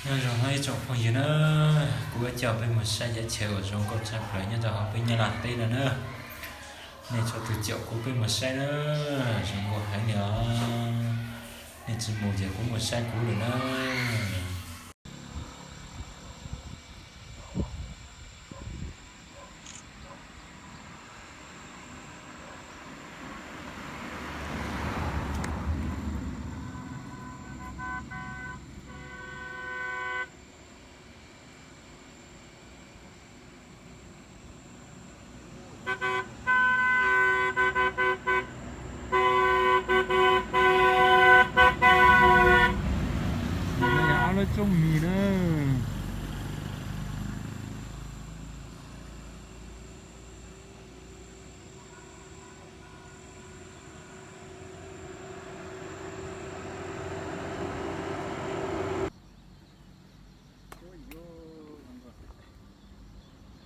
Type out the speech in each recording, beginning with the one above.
rồi hay chọn phong gì nữa của chợ bên một sai giá chiều ở trong con chạp lại nhân giờ bên nhà làm tây là nữa nên cho từ chợ của bên một sai nữa rồi một hai nữa nên chỉ một giờ cũng một sai cũ rồi nữa này áo nó trông mì nữa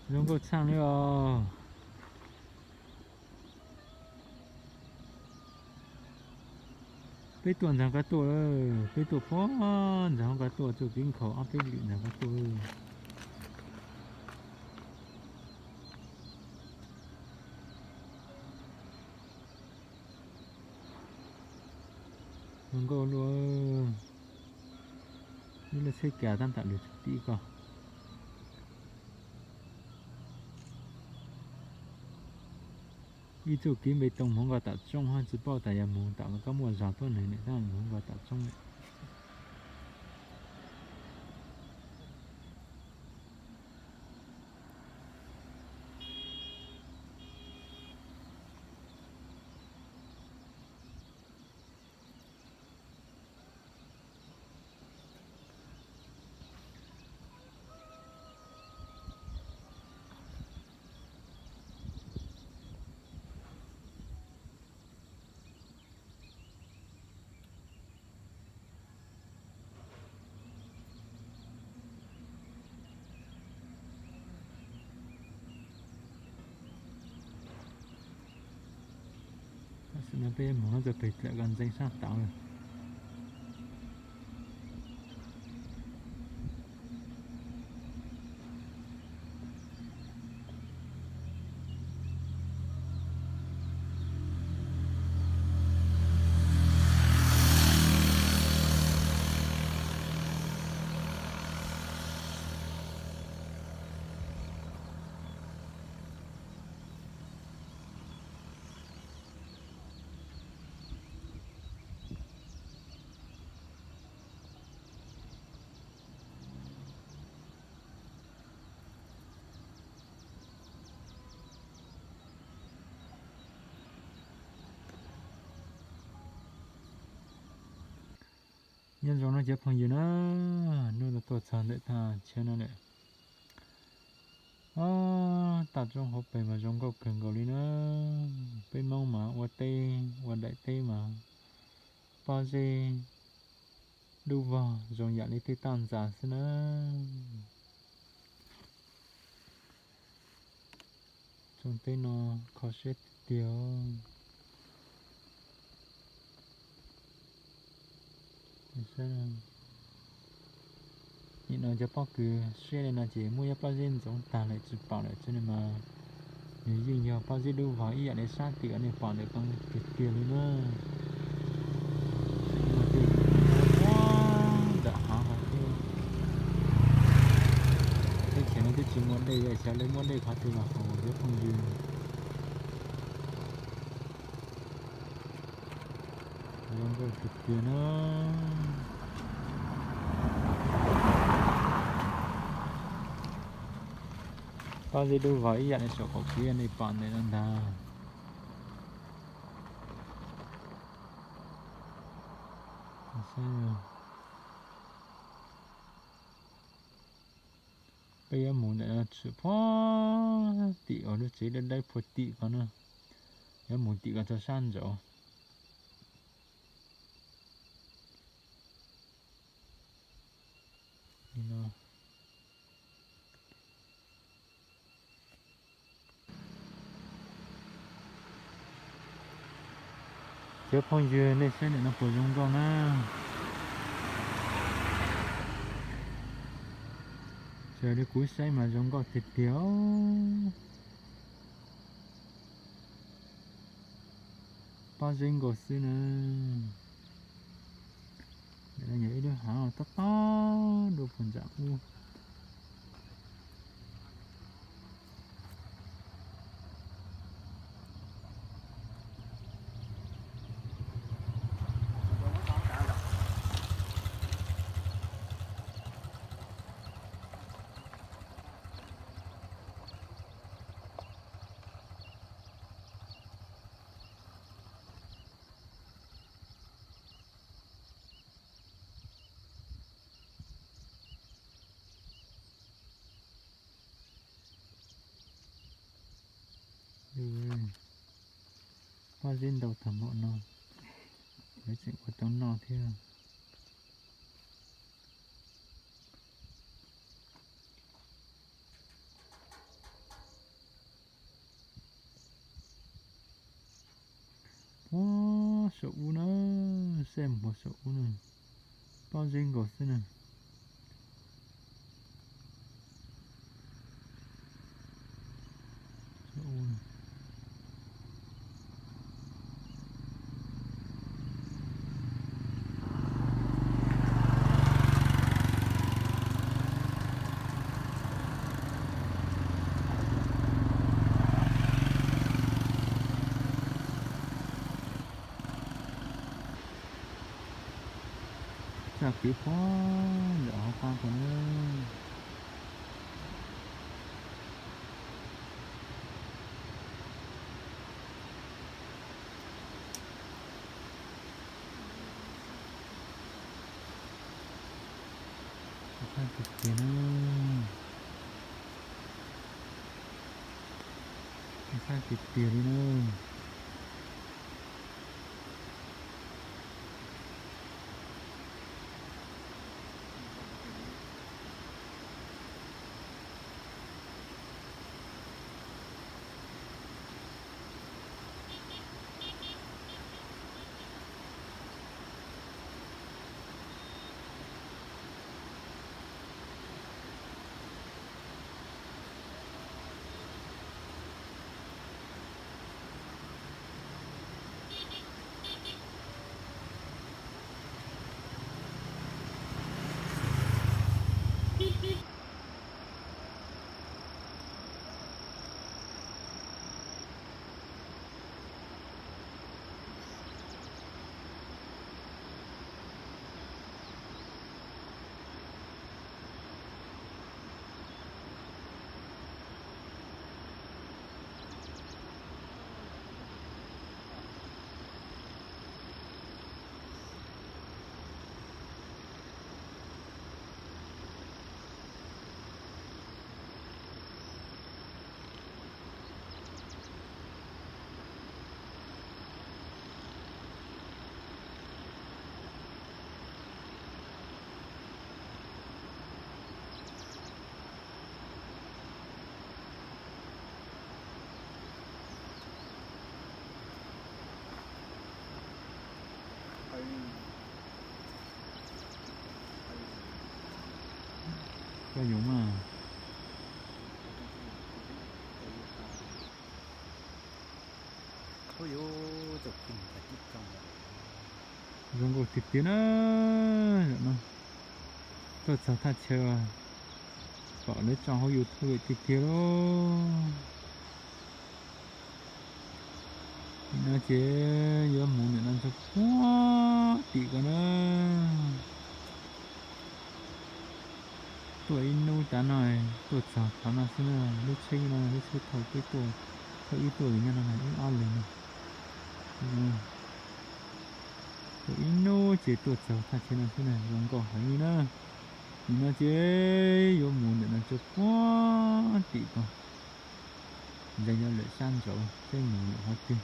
giống có sang nữa cái tuần rằng cái tuổi cái tuổi phó rằng cái tuổi chụp kinh khẩu áp cái lịnh rằng cái tuổi giống có luôn như là xây kẻ tam tạng được tí cả ý chỗ kiếm bê tông không có tạo trong hoa chỉ bao tại nhà muốn tạo cái mùa gió tốt này này ra muốn có tạo trong này nó bé muốn giờ phải lại gần danh sách tạo rồi nhân giống nó chấp phong gì nữa nó là tổ sản để thà trên nó này tạo trong hộp bể mà giống có cần gọi đi nữa bên mông mà qua đại tây mà bao giờ đu vào giống dạng đi tây tan giả xin nữa trong tây nó có sẽ tiêu nhìn nóจะบอกคือเชื่อเลยนะเจมุ่งจะป้าเจนจงตาเลยจุดเป่าเลยจนมาเนี่ยยิ่งยาวป้าเจดูว่าอีอย่างในชาติอันนี้ป่าเลยต้องเกี่ยวเลยนะมาตีว้าวจะหาเขาที่ที่เขียนในที่จิมวันได้ใช้เลยวันได้พัฒนาเขาเดี๋ยวคงยืนยังก็เกี่ยวนะป้าจะดูว่าอีอย่างในโฉกเกี่ยวในป่าในนั้นได้ใช่bây giờ muốn để chụp phá tị ở đó chỉ đến đây phật tị con nữa giờ muốn tị con cho san rồi chứ phong duyên đây sẽ để nó phổ dung con á Trời đi cúi say mà giống gọt thịt tiếu. Bao dinh gọt xí nè. Để là nhảy đứa hả to to. Đồ phần dạng u. Bao dinh đầu thầm bọn nó. Đấy chuyện của tao nó thế à. Wow, sợ u nó. Xem một sợ u này. Bao dinh gọt thế này. Sợ u này. Chà kỹ phó. Để họ qua còn nữa. Hai thịt tiền nữa. Hai thịt tiền đi nữa. Có giống à. Giống gọt thịt tiền á. Tôi sao thật chờ. Bỏ lấy cho họ YouTube thịt tiền đó. Nó chế giờ muốn để làm cho quá tỷ con nó. Tuổi nuôi chán này, tuổi sao tháo nào xin là lúc sinh là lúc sinh thầu cái tuổi thầu ít tuổi nha này ít ăn liền này. Tuổi nuôi chế tuổi sao thật trên là thế này giống cỏ hay như nữa. Nó chế vô muốn để làm cho quá tỷ con. Dành cho lợi sang rồi, cái muốn để hết tiền.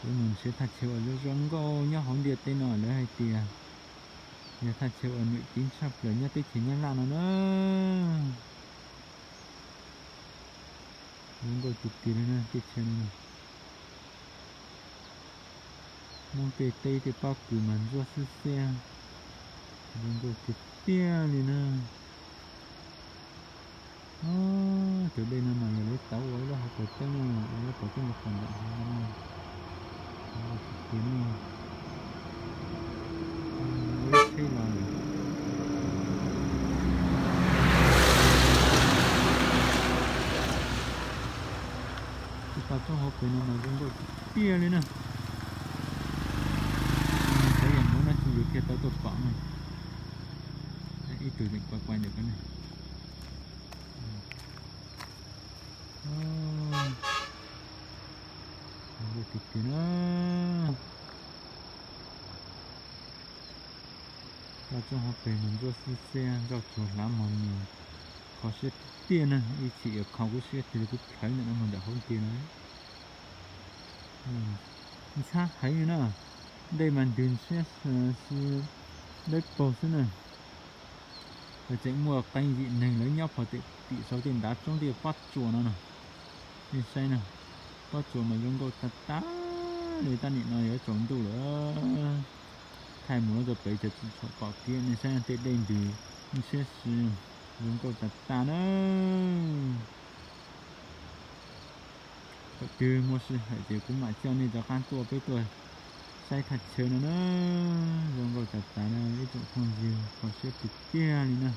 Cái muốn sẽ thật chịu ở giống cỏ nhá hóng điện tên nó lấy 2 tiền. Nhà thật chịu ở nội tín sắp rồi nhá tích chỉ nhân là nó nữa. Muốn gọi tụt tiền nữa tích chân này. Muốn tê tê thì bao cử màn do sư xe. Muốn gọi tụt tiền đi nữa. từ đây nó lấy tàu ấy đó học tới nó có cái một phần đoạn nó tiếng nó thế là cái tao học cái nó cũng có tia lên nè thấy rằng nó chỉ được thiệt tao tốt quảng này ít từ định quay được cái này được cái nữa và trong học về mình做xe绕左拉门呢，考试店呢一起考过试，这个排的那么的好点呢。你猜还有呢？đây mà đường xe đất bầu thế này, rồi chạy mua canh dị này lấy nhau phải tỷ số tiền đá trong địa phát chùa nó nè, đi xe nè, phát chùa mà dùng câu tát tá, người ta định nói ở trong tủ nữa, thay muốn rồi bây giờ chỉ cho bảo kia này xe tết đêm thì đi xe dùng câu tát tá nữa. Từ một sự hệ chế cũng mà cho nên cho khán tua với tuổi say thật chơi nữa dùng gọi thật tại là cái chỗ không gì có sẽ trực kia này nè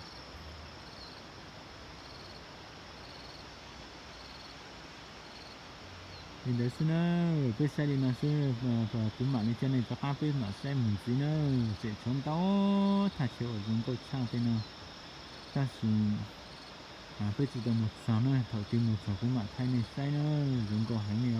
thì đấy xin nữa cái xe đi là xe và cũng mà lên trên này cho khán mà xe mình gì nữa sẽ chống tao thật chơi ở dùng câu sao thế nào ta chỉ bây giờ một sáu nữa thầu tiền một sáu cũng mà thay này xe nữa dùng câu hay nhiều